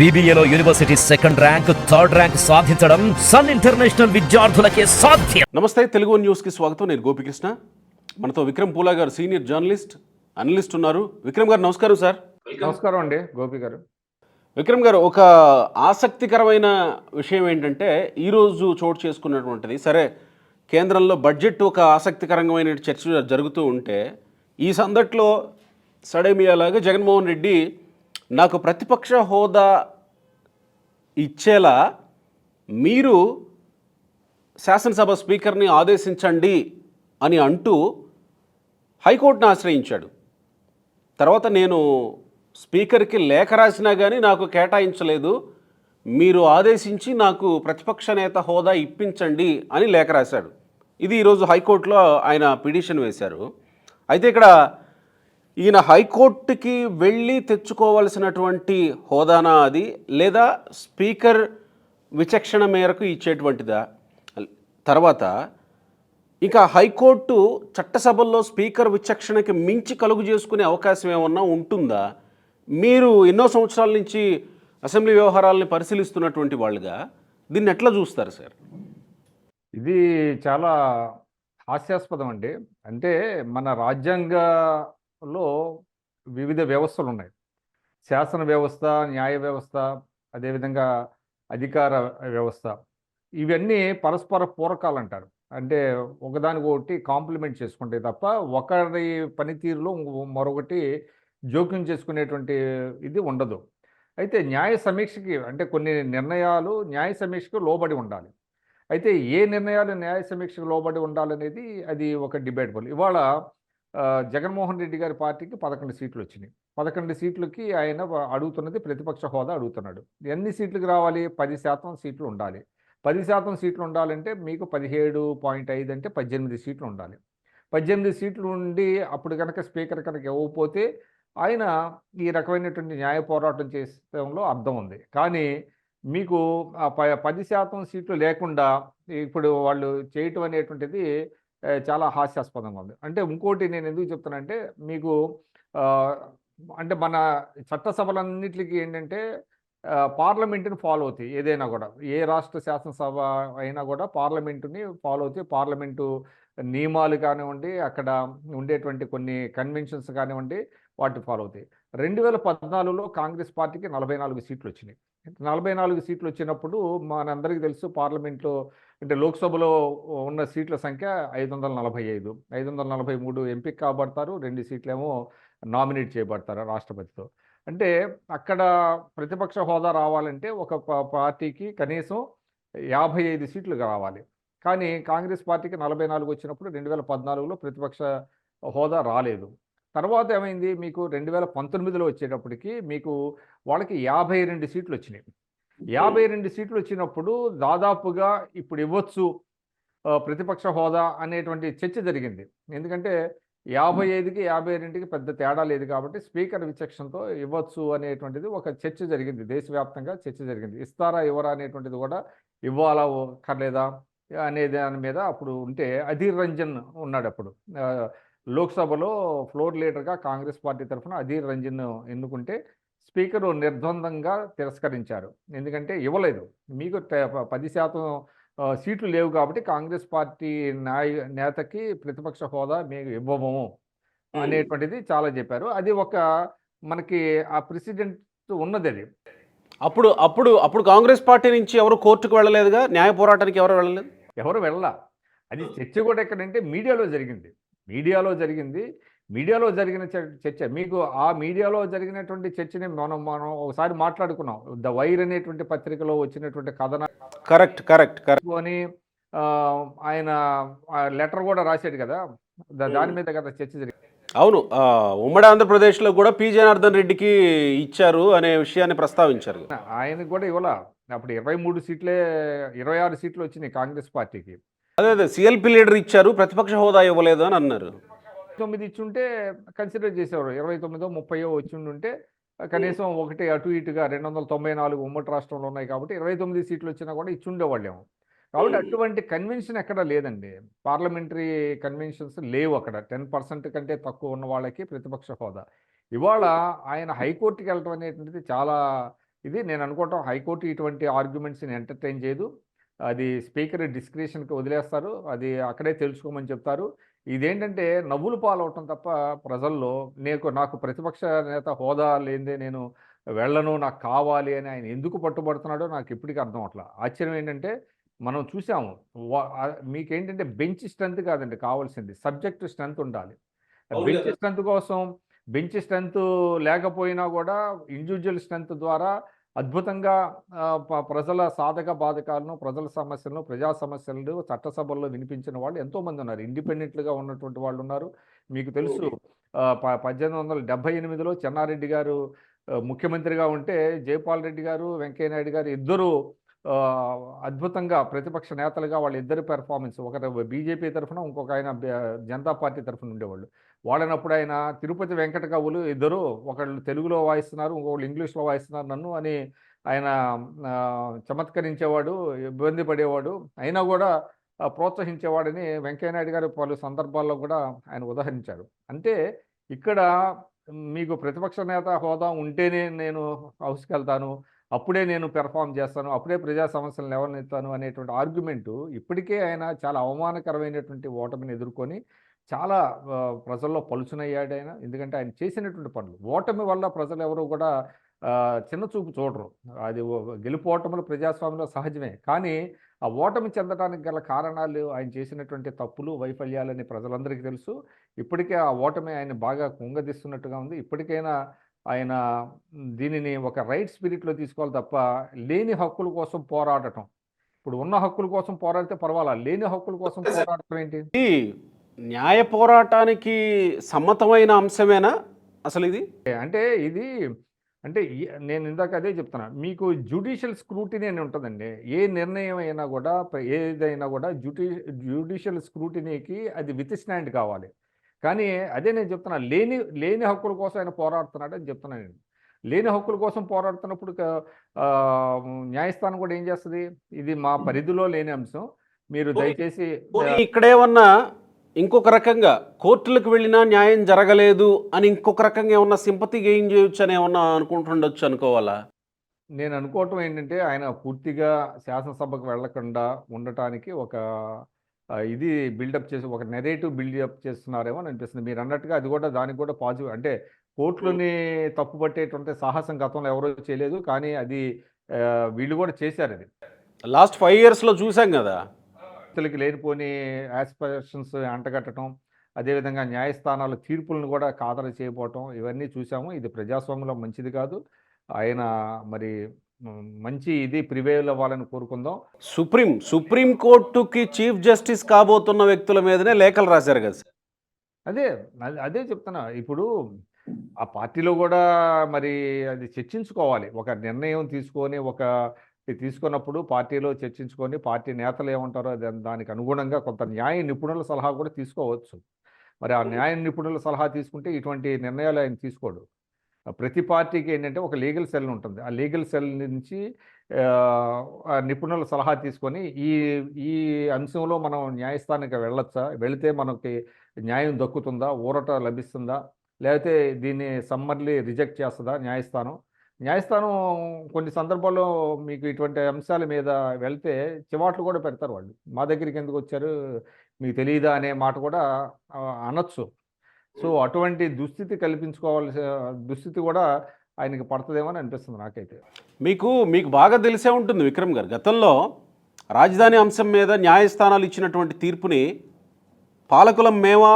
BBAలో university second rank, third rank సాధించడం Sun international విద్యార్థులకే సాధ్యం. నమస్తే, తెలుగు న్యూస్కి స్వాగతం. నేను గోపికృష్ణ. మనతో విక్రమ్ పూలా గారు, సీనియర్ జర్నలిస్ట్, అనలిస్ట్ ఉన్నారు. విక్రమ్ గారు నమస్కారం సార్. నమస్కారం అండి గోపి గారు. విక్రమ్ గారు, ఒక ఆసక్తికరమైన విషయం ఏంటంటే ఈరోజు చోటు చేసుకున్నటువంటిది, సరే కేంద్రంలో బడ్జెట్ ఒక ఆసక్తికరమైన చర్చ జరుగుతూ ఉంటే ఈ సందట్లో సడేమియాలాగా జగన్మోహన్ రెడ్డి నాకు ప్రతిపక్ష హోదా ఇచ్చేలా మీరు శాసనసభ స్పీకర్ని ఆదేశించండి అని అంటూ హైకోర్టును ఆశ్రయించాడు. తర్వాత నేను స్పీకర్కి లేఖ రాసినా కానీ నాకు కేటాయించలేదు, మీరు ఆదేశించి నాకు ప్రతిపక్ష నేత హోదా ఇప్పించండి అని లేఖ రాశాడు. ఇది ఈరోజు హైకోర్టులో ఆయన పిటిషన్ వేశారు. అయితే ఇక్కడ ఈయన హైకోర్టుకి వెళ్ళి తెచ్చుకోవాల్సినటువంటి హోదానా అది, లేదా స్పీకర్ విచక్షణ మేరకు ఇచ్చేటువంటిదా? తర్వాత ఇక హైకోర్టు చట్టసభల్లో స్పీకర్ విచక్షణకి మించి కలుగు చేసుకునే అవకాశం ఏమన్నా ఉంటుందా? మీరు ఎన్నో సంవత్సరాల నుంచి అసెంబ్లీ వ్యవహారాలని పరిశీలిస్తున్నటువంటి వాళ్ళుగా దీన్ని ఎట్లా చూస్తారు సార్? ఇది చాలా హాస్యాస్పదం అండి. అంటే మన రాజ్యాంగంలో వివిధ వ్యవస్థలు ఉన్నాయి. శాసన వ్యవస్థ, న్యాయ వ్యవస్థ, అదేవిధంగా అధికార వ్యవస్థ. ఇవన్నీ పరస్పర పూరకాలు అంటారు. అంటే ఒకదానికొకటి కాంప్లిమెంట్ చేసుకుంటాయి తప్ప ఒకరి పనితీరులో మరొకటి జోక్యం చేసుకునేటువంటి ఇది ఉండదు. అయితే న్యాయ సమీక్షకి, అంటే కొన్ని నిర్ణయాలు న్యాయ సమీక్షకు లోబడి ఉండాలి. అయితే ఏ నిర్ణయాలు న్యాయ సమీక్షకు లోబడి ఉండాలనేది అది ఒక డిబేటబుల్. ఇవాళ జగన్మోహన్ రెడ్డి గారి పార్టీకి 11 సీట్లు వచ్చినాయి. 11 సీట్లకి ఆయన అడుగుతున్నది ప్రతిపక్ష హోదా అడుగుతున్నాడు. ఎన్ని సీట్లకు రావాలి? 10% సీట్లు ఉండాలి. 10% సీట్లు ఉండాలంటే మీకు 17.5 అంటే 18 సీట్లు ఉండాలి. 18 సీట్లు ఉండి అప్పుడు కనుక స్పీకర్ కనుక ఇవ్వకపోతే ఆయన ఈ రకమైనటువంటి న్యాయ పోరాటం చేసడంలో అర్థం ఉంది. కానీ మీకు 10% సీట్లు లేకుండా ఇప్పుడు వాళ్ళు చేయటం అనేటువంటిది చాలా హాస్యాస్పదంగా ఉంది. అంటే ఇంకోటి నేను ఎందుకు చెప్తానంటే, మీకు అంటే మన చట్టసభలన్నిటికీ ఏంటంటే పార్లమెంటుని ఫాలో అవుతాయి. ఏదైనా కూడా, ఏ రాష్ట్ర శాసనసభ అయినా కూడా పార్లమెంటుని ఫాలో అవుతాయి. పార్లమెంటు నియమాలు కానివ్వండి, అక్కడ ఉండేటువంటి కొన్ని కన్వెన్షన్స్ కానివ్వండి, వాటిని ఫాలో అవుతాయి. 2014లో కాంగ్రెస్ పార్టీకి 44 సీట్లు వచ్చినాయి. 44 సీట్లు వచ్చినప్పుడు మనందరికీ తెలుసు, పార్లమెంట్లో అంటే లోక్సభలో ఉన్న సీట్ల సంఖ్య 545. 543 ఎంపిక కాబడతారు, 2 సీట్లేమో నామినేట్ చేయబడతారు రాష్ట్రపతితో. అంటే అక్కడ ప్రతిపక్ష హోదా రావాలంటే ఒక పార్టీకి కనీసం 55 సీట్లు రావాలి. కానీ కాంగ్రెస్ పార్టీకి 44 వచ్చినప్పుడు 2014లో ప్రతిపక్ష హోదా రాలేదు. తర్వాత ఏమైంది? మీకు 2019లో వచ్చేటప్పటికి మీకు వాళ్ళకి 52 సీట్లు వచ్చినాయి. 52 సీట్లు వచ్చినప్పుడు దాదాపుగా ఇప్పుడు ఇవ్వచ్చు ప్రతిపక్ష హోదా అనేటువంటి చర్చ జరిగింది. ఎందుకంటే 55కి 52కి పెద్ద తేడా లేదు కాబట్టి స్పీకర్ విచక్షణతో ఇవ్వచ్చు అనేటువంటిది ఒక చర్చ జరిగింది. దేశవ్యాప్తంగా చర్చ జరిగింది. ఇస్తారా ఇవ్వరా అనేటువంటిది కూడా, ఇవ్వాలా కర్లేదా అనే దాని మీద అప్పుడు ఉంటే అధీర్ రంజన్ ఉన్నాడు అప్పుడు. లోక్సభలో ఫ్లోర్ లీడర్గా కాంగ్రెస్ పార్టీ తరఫున అధీర్ రంజన్ ఎన్నుకుంటే స్పీకరు నిర్ద్వందంగా తిరస్కరించారు. ఎందుకంటే ఇవ్వలేదు, మీకు 10% సీట్లు లేవు కాబట్టి కాంగ్రెస్ పార్టీ నేతకి ప్రతిపక్ష హోదా మేము ఇవ్వము అనేటువంటిది చాలా చెప్పారు. అది ఒక మనకి ఆ ప్రెసిడెంట్ ఉన్నది. అది అప్పుడు అప్పుడు అప్పుడు కాంగ్రెస్ పార్టీ నుంచి ఎవరు కోర్టుకు వెళ్ళలేదుగా, న్యాయ పోరాటానికి ఎవరు వెళ్ళలేదు, ఎవరు వెళ్ళలా. అది చర్చ కూడా ఎక్కడంటే మీడియాలో జరిగింది. మీడియాలో జరిగిన చర్చ, మీకు ఆ మీడియాలో జరిగినటువంటి చర్చని మనం ఒకసారి మాట్లాడుకున్నాం. ద వైర్ అనేటువంటి పత్రికలో వచ్చినటువంటి కథన కరెక్ట్ అని ఆయన లెటర్ కూడా రాశాడు కదా, దాని మీద కదా చర్చ జరిగింది. అవును, ఉమ్మడి ఆంధ్రప్రదేశ్లో కూడా పి జనార్దన్ రెడ్డికి ఇచ్చారు అనే విషయాన్ని ప్రస్తావించారు. ఆయనకు కూడా ఇవ్వాల. అప్పుడు 23 సీట్లే, 26 సీట్లు వచ్చినాయి కాంగ్రెస్ పార్టీకి. అదే సిఎల్పి లీడర్ ఇచ్చారు, ప్రతిపక్ష హోదా ఇవ్వలేదు అని అన్నారు. 9 ఇచ్చుంటే కన్సిడర్ చేసేవారు. 29 30 వచ్చి ఉంటే కనీసం ఒకటి అటు ఇటుగా 294 ఉమ్మడి రాష్ట్రంలో ఉన్నాయి కాబట్టి 29 సీట్లు వచ్చినా కూడా ఇచ్చుండేవాళ్ళేమో. కాబట్టి అటువంటి కన్వెన్షన్ ఎక్కడ లేదండి. పార్లమెంటరీ కన్వెన్షన్స్ లేవు అక్కడ. 10% కంటే తక్కువ ఉన్న వాళ్ళకి ప్రతిపక్ష హోదా. ఇవాళ ఆయన హైకోర్టుకి వెళ్ళటం అనేటువంటిది చాలా ఇది నేను అనుకోవటం హైకోర్టు ఇటువంటి ఆర్గ్యుమెంట్స్ని ఎంటర్టైన్ చేయదు. అది స్పీకర్ డిస్క్రిషన్కి వదిలేస్తారు. అది అక్కడే తెలుసుకోమని చెప్తారు. ఇదేంటంటే నవ్వులు పాలవటం తప్ప ప్రజల్లో నాకు ప్రతిపక్ష నేత హోదా లేనిదే నేను వెళ్ళను, నాకు కావాలి అని ఆయన ఎందుకు పట్టుబడుతున్నాడో నాకు ఇప్పటికీ అర్థం అవట్ల. ఆశ్చర్యం ఏంటంటే మనం చూసాము. మీకేంటంటే బెంచ్ స్ట్రెంత్ కాదండి కావాల్సింది, సబ్జెక్ట్ స్ట్రెంత్ ఉండాలి. బెంచ్ స్ట్రెంత్ కోసం బెంచ్ స్ట్రెంత్ లేకపోయినా కూడా ఇండివిజువల్ స్ట్రెంత్ ద్వారా అద్భుతంగా ప్రజల సాధక బాధకాలను, ప్రజల సమస్యలను, ప్రజా సమస్యలను చట్టసభల్లో వినిపించిన వాళ్ళు ఎంతోమంది ఉన్నారు. ఇండిపెండెంట్‌గా ఉన్నటువంటి వాళ్ళు ఉన్నారు. మీకు తెలుసు 1878లో చెన్నారెడ్డి గారు ముఖ్యమంత్రిగా ఉంటే జయపాల్ రెడ్డి గారు, వెంకయ్య నాయుడు గారు ఇద్దరు అద్భుతంగా ప్రతిపక్ష నేతలుగా వాళ్ళిద్దరి పెర్ఫార్మెన్స్, ఒకరు బీజేపీ తరఫున, ఇంకొక ఆయన జనతా పార్టీ తరఫున ఉండేవాళ్ళు. వాళ్ళనప్పుడు ఆయన తిరుపతి వెంకట కవులు ఇద్దరు, ఒకళ్ళు తెలుగులో వాయిస్తున్నారు, ఇంకొకళ్ళు ఇంగ్లీష్లో వాయిస్తున్నారు నన్ను అని ఆయన చమత్కరించేవాడు, ఇబ్బంది పడేవాడు. అయినా కూడా ప్రోత్సహించేవాడని వెంకయ్య నాయుడు గారు పలు సందర్భాల్లో కూడా ఆయన ఉదాహరించారు. అంటే ఇక్కడ మీకు ప్రతిపక్ష నేత హోదా ఉంటేనే నేను హౌస్కి వెళ్తాను, అప్పుడే నేను పెర్ఫామ్ చేస్తాను, అప్పుడే ప్రజా సమస్యలను లేవనెత్తాను అనేటువంటి ఆర్గ్యుమెంటు ఇప్పటికే ఆయన చాలా అవమానకరమైనటువంటి ఓటమిని ఎదుర్కొని చాలా ప్రజల్లో పలుచునయ్యాడు ఆయన. ఎందుకంటే ఆయన చేసినటువంటి పనులు ఓటమి వల్ల ప్రజలు ఎవరు కూడా చిన్న చూపు చూడరు. అది గెలుపు ఓటములు ప్రజాస్వామ్యంలో సహజమే. కానీ ఆ ఓటమి చెందడానికి గల కారణాలు ఆయన చేసినటువంటి తప్పులు, వైఫల్యాలని ప్రజలందరికీ తెలుసు. ఇప్పటికే ఆ ఓటమి ఆయన బాగా కుంగదీస్తున్నట్టుగా ఉంది. ఇప్పటికైనా ఆయన దీనిని ఒక రైట్ స్పిరిట్లో తీసుకోవాలి తప్ప లేని హక్కుల కోసం పోరాడటం. ఇప్పుడు ఉన్న హక్కుల కోసం పోరాడితే పర్వాలా, లేని హక్కుల కోసం పోరాడటం ఏంటి? ఈ న్యాయ పోరాటానికి సమ్మతమైన అంశమేనా అసలు ఇది? అంటే ఇది అంటే నేను ఇందాక అదే చెప్తున్నా. మీకు జ్యుడిషియల్ స్క్రూటినీ అని ఉంటుందండి. ఏ నిర్ణయం అయినా కూడా ఏదైనా కూడా జ్యుడిషియల్ స్క్రూటినీకి అది విత్ స్టాండ్ కావాలి. కానీ అదే నేను చెప్తున్నా, లేని లేని హక్కుల కోసం ఆయన పోరాడుతున్నాడు అని చెప్తున్నాను నేను. లేని హక్కుల కోసం పోరాడుతున్నప్పుడు న్యాయస్థానం కూడా ఏం చేస్తుంది, ఇది మా పరిధిలో లేని అంశం, మీరు దయచేసి ఇక్కడేమన్నా ఇంకొక రకంగా కోర్టులకు వెళ్ళినా న్యాయం జరగలేదు అని ఇంకొక రకంగా ఏమన్నా సింపతి గెయిన్ చేయొచ్చు అని ఏమన్నా అనుకుంటుండొచ్చు అనుకోవాలా? నేను అనుకోవటం ఏంటంటే ఆయన పూర్తిగా శాసనసభకు వెళ్లకుండా ఉండటానికి ఒక ఇది బిల్డప్ చేసి ఒక నెరేటివ్ బిల్డప్ చేస్తున్నారేమో అని అనిపిస్తుంది. మీరు అన్నట్టుగా అది కూడా దానికి కూడా పాజిటివ్. అంటే కోర్టులని తప్పుపట్టేటువంటి సాహసం గతంలో ఎవరూ చేయలేదు. కానీ అది వీళ్ళు కూడా చేశారు. అది లాస్ట్ 5 yearsలో చూసాం కదా. వ్యక్తులకి లేనిపోని యాస్పిరేషన్స్ అంటగట్టడం, అదేవిధంగా న్యాయస్థానాల తీర్పులను కూడా ఖాతరు చేయకపోవటం, ఇవన్నీ చూసాము. ఇది ప్రజాస్వామ్యంలో మంచిది కాదు. ఆయన మరి మంచి ఇది ప్రివేల్ అవ్వాలని కోరుకుందాం. సుప్రీం కోర్టుకి చీఫ్ జస్టిస్ కాబోతున్న వ్యక్తుల మీదనే లేఖలు రాశారు కదా సార్. అదే చెప్తున్నా. ఇప్పుడు ఆ పార్టీలో కూడా మరి అది చర్చించుకోవాలి. ఒక నిర్ణయం తీసుకొని తీసుకున్నప్పుడు పార్టీలో చర్చించుకొని పార్టీ నేతలు ఏమంటారో దానికి అనుగుణంగా కొంత న్యాయ నిపుణుల సలహా కూడా తీసుకోవచ్చు. మరి ఆ న్యాయ నిపుణుల సలహా తీసుకుంటే ఇటువంటి నిర్ణయాలు ఆయన తీసుకోడు. ప్రతి పార్టీకి ఏంటంటే ఒక లీగల్ సెల్ ఉంటుంది. ఆ లీగల్ సెల్ నుంచి నిపుణుల సలహా తీసుకొని ఈ అంశంలో మనం న్యాయస్థానానికి వెళ్ళొచ్చా, వెళితే మనకి న్యాయం దక్కుతుందా, ఊరట లభిస్తుందా, లేకపోతే దీన్ని సమ్మర్లీ రిజెక్ట్ చేస్తుందా న్యాయస్థానం కొన్ని సందర్భాల్లో మీకు ఇటువంటి అంశాల మీద వెళ్తే చివాట్లు కూడా పెడతారు వాళ్ళు. మా దగ్గరికి ఎందుకు వచ్చారు, మీకు తెలియదా అనే మాట కూడా అనొచ్చు. సో అటువంటి దుస్థితి కల్పించుకోవాల్సిన దుస్థితి కూడా ఆయనకి పడుతుందేమో అని అనిపిస్తుంది నాకైతే. మీకు బాగా తెలిసే ఉంటుంది విక్రమ్ గారు, గతంలో రాజధాని అంశం మీద న్యాయస్థానాలు ఇచ్చినటువంటి తీర్పుని పాలకులం మేమా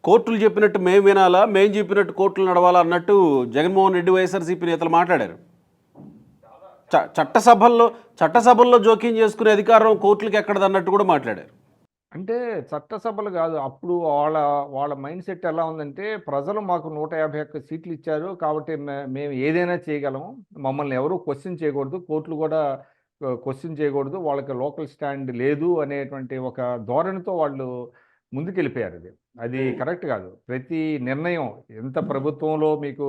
కోర్టులు చెప్పినట్టు మేము వినాలా, మేము చెప్పినట్టు కోర్టులు నడవాలా అన్నట్టు జగన్మోహన్ రెడ్డి వైఎస్ఆర్సీపీ నేతలు మాట్లాడారు. చట్టసభల్లో జోక్యం చేసుకునే అధికారం కోర్టులకు ఎక్కడదన్నట్టు కూడా మాట్లాడారు. అంటే చట్టసభలు కాదు, అప్పుడు వాళ్ళ మైండ్ సెట్ ఎలా ఉందంటే, ప్రజలు మాకు 151 సీట్లు ఇచ్చారు కాబట్టి మేము ఏదైనా చేయగలం, మమ్మల్ని ఎవరు క్వశ్చన్ చేయకూడదు, కోర్టులు కూడా క్వశ్చన్ చేయకూడదు, వాళ్ళకి లోకల్ స్టాండ్ లేదు అనేటువంటి ఒక ధోరణితో వాళ్ళు ముందుకెళ్ళిపోయారు. అది కరెక్ట్ కాదు. ప్రతి నిర్ణయం ఎంత ప్రభుత్వంలో మీకు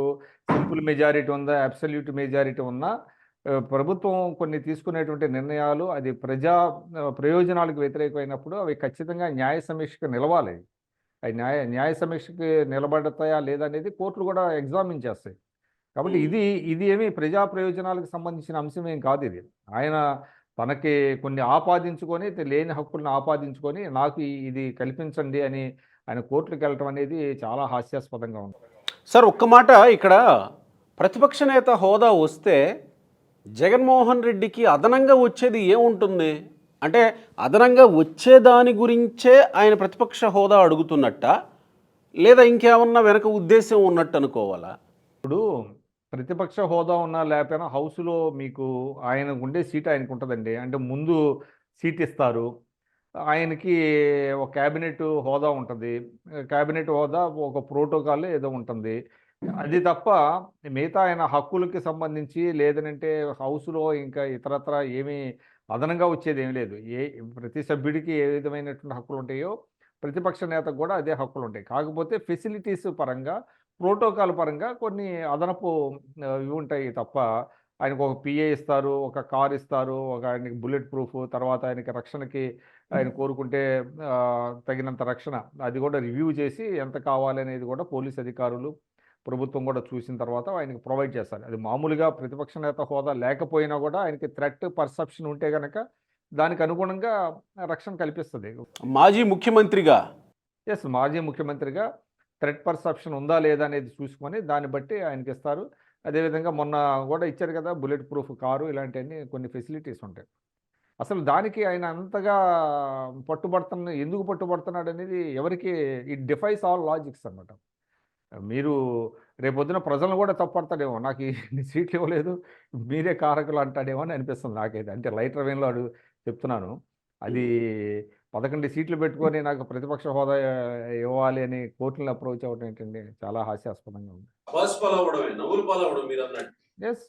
సింపుల్ మెజారిటీ ఉందా, అబ్సల్యూట్ మెజారిటీ ఉన్నా, ప్రభుత్వం కొన్ని తీసుకునేటువంటి నిర్ణయాలు అది ప్రజా ప్రయోజనాలకు వ్యతిరేకమైనప్పుడు అవి ఖచ్చితంగా న్యాయ సమీక్షకు నిలవాలి. అవి న్యాయ సమీక్షకి నిలబడతాయా లేదా అనేది కోర్టులు కూడా ఎగ్జామిన్ చేస్తాయి. కాబట్టి ఇది ఏమి ప్రజా ప్రయోజనాలకు సంబంధించిన అంశం ఏం కాదు ఇది. ఆయన తనకి కొన్ని ఆపాదించుకొని లేని హక్కులను ఆపాదించుకొని నాకు ఇది కల్పించండి అని ఆయన కోర్టులకు వెళ్ళటం అనేది చాలా హాస్యాస్పదంగా ఉంది. సార్ ఒక్క మాట ఇక్కడ, ప్రతిపక్ష నేత హోదా వస్తే జగన్మోహన్ రెడ్డికి అదనంగా వచ్చేది ఏముంటుంది? అంటే అదనంగా వచ్చేదాని గురించే ఆయన ప్రతిపక్ష హోదా అడుగుతున్నట్ట, లేదా ఇంకేమన్నా వెనక ఉద్దేశం ఉన్నట్టు అనుకోవాలా? ఇప్పుడు ప్రతిపక్ష హోదా ఉన్నా లేకపోయినా హౌస్లో మీకు ఆయన ఉండే సీట్ ఆయనకు ఉంటుందండి. అంటే ముందు సీట్ ఇస్తారు, ఆయనకి ఒక క్యాబినెట్ హోదా ఉంటుంది, క్యాబినెట్ హోదా ఒక ప్రోటోకాల్ ఏదో ఉంటుంది. అది తప్ప మిగతా ఆయన హక్కులకి సంబంధించి లేదనంటే హౌస్లో ఇంకా ఇతరత్ర ఏమీ అదనంగా వచ్చేది ఏమీ లేదు. ప్రతి సభ్యుడికి ఏ విధమైనటువంటి హక్కులు ఉంటాయో ప్రతిపక్ష నేతకు కూడా అదే హక్కులు ఉంటాయి. కాకపోతే ఫెసిలిటీస్ పరంగా, ప్రోటోకాల్ పరంగా కొన్ని అదనపు ఇవి ఉంటాయి తప్ప ఆయనకు ఒక పిఏ ఇస్తారు, ఒక కార్ ఇస్తారు, ఒక ఆయనకి బుల్లెట్ ప్రూఫ్, తర్వాత ఆయనకి రక్షణకి ఆయన కోరుకుంటే తగినంత రక్షణ అది కూడా రివ్యూ చేసి ఎంత కావాలనేది కూడా పోలీస్ అధికారులు, ప్రభుత్వం కూడా చూసిన తర్వాత ఆయనకి ప్రొవైడ్ చేస్తారు. అది మామూలుగా ప్రతిపక్ష నేత హోదా లేకపోయినా కూడా ఆయనకి థ్రెట్ పర్సెప్షన్ ఉంటే గనక దానికి అనుగుణంగా రక్షణ కల్పిస్తుంది. మాజీ ముఖ్యమంత్రిగా మాజీ ముఖ్యమంత్రిగా థ్రెట్ పర్సెప్షన్ ఉందా లేదా అనేది చూసుకొని దాన్ని బట్టి ఆయనకి ఇస్తారు. అదేవిధంగా మొన్న కూడా ఇచ్చారు కదా, బుల్లెట్ ప్రూఫ్ కారు, ఇలాంటివన్నీ కొన్ని ఫెసిలిటీస్ ఉంటాయి. అసలు దానికి ఆయన అంతగా ఎందుకు పట్టుబడుతున్నాడు అనేది ఎవరికి ఇట్ డిఫైస్ ఆల్ లాజిక్స్ అన్నమాట. మీరు రేపొద్దున ప్రజలను కూడా తప్పడతాడేమో, నాకు ఇన్ని సీట్లు ఇవ్వలేదు మీరే కారకులు అంటాడేమో అని అనిపిస్తుంది నాకైతే. అంటే లైటర్ వేన్లో చెప్తున్నాను. అది 11 సీట్లు పెట్టుకొని నాకు ప్రతిపక్ష హోదా ఇవ్వాలి అని కోర్టులను అప్రోచ్ అవ్వడం ఏంటండి, చాలా హాస్యాస్పదంగా ఉంది. Yes,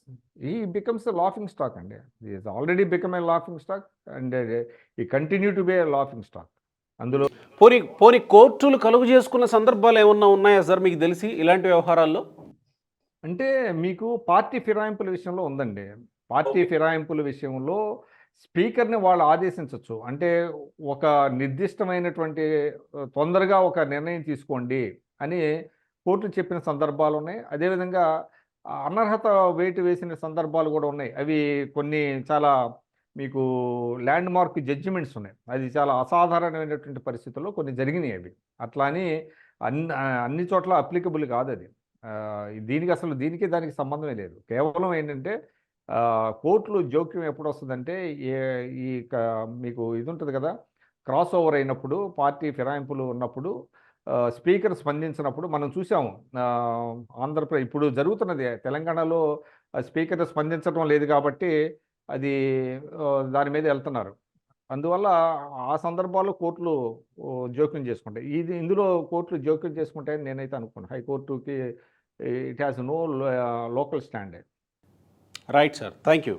he becomes laughing stock అండి. Is already become a laughing stock and he continue to be a laughing stock. అందులో పోనీ కోర్టులు కలుగు చేసుకున్న సందర్భాలు ఏమన్నా ఉన్నాయా సార్ మీకు తెలిసి ఇలాంటి వ్యవహారాల్లో? అంటే మీకు పార్టీ ఫిరాయింపుల విషయంలో ఉందండి. పార్టీ ఫిరాయింపుల విషయంలో స్పీకర్ని వాళ్ళు ఆదేశించవచ్చు. అంటే ఒక నిర్దిష్టమైనటువంటి తొందరగా ఒక నిర్ణయం తీసుకోండి అని కోర్టులు చెప్పిన సందర్భాలు ఉన్నాయి. అదేవిధంగా అనర్హత వేటు వేసిన సందర్భాలు కూడా ఉన్నాయి. అవి కొన్ని చాలా మీకు ల్యాండ్ మార్క్ జడ్జిమెంట్స్ ఉన్నాయి. అది చాలా అసాధారణమైనటువంటి పరిస్థితుల్లో కొన్ని జరిగినాయి అవి. అట్లా అని అన్ని చోట్ల అప్లికబుల్ కాదు అది. దీనికి దానికి సంబంధమే లేదు. కేవలం ఏంటంటే కోర్టులు జోక్యం ఎప్పుడు వస్తుందంటే మీకు ఇది ఉంటుంది కదా, క్రాస్ ఓవర్ అయినప్పుడు, పార్టీ ఫిరాయింపులు ఉన్నప్పుడు స్పీకర్ స్పందించినప్పుడు మనం చూసాము. ఆంధ్రప్రదేశ్ ఇప్పుడు జరుగుతున్నది, తెలంగాణలో స్పీకర్ స్పందించడం లేదు కాబట్టి అది దాని మీద వెళ్తున్నారు. అందువల్ల ఆ సందర్భాల్లో కోర్టులు జోక్యం చేసుకుంటాయి. ఇందులో కోర్టులు జోక్యం చేసుకుంటాయని నేనైతే అనుకున్నాను. హైకోర్టుకి it has no local stand. Right sir, thank you.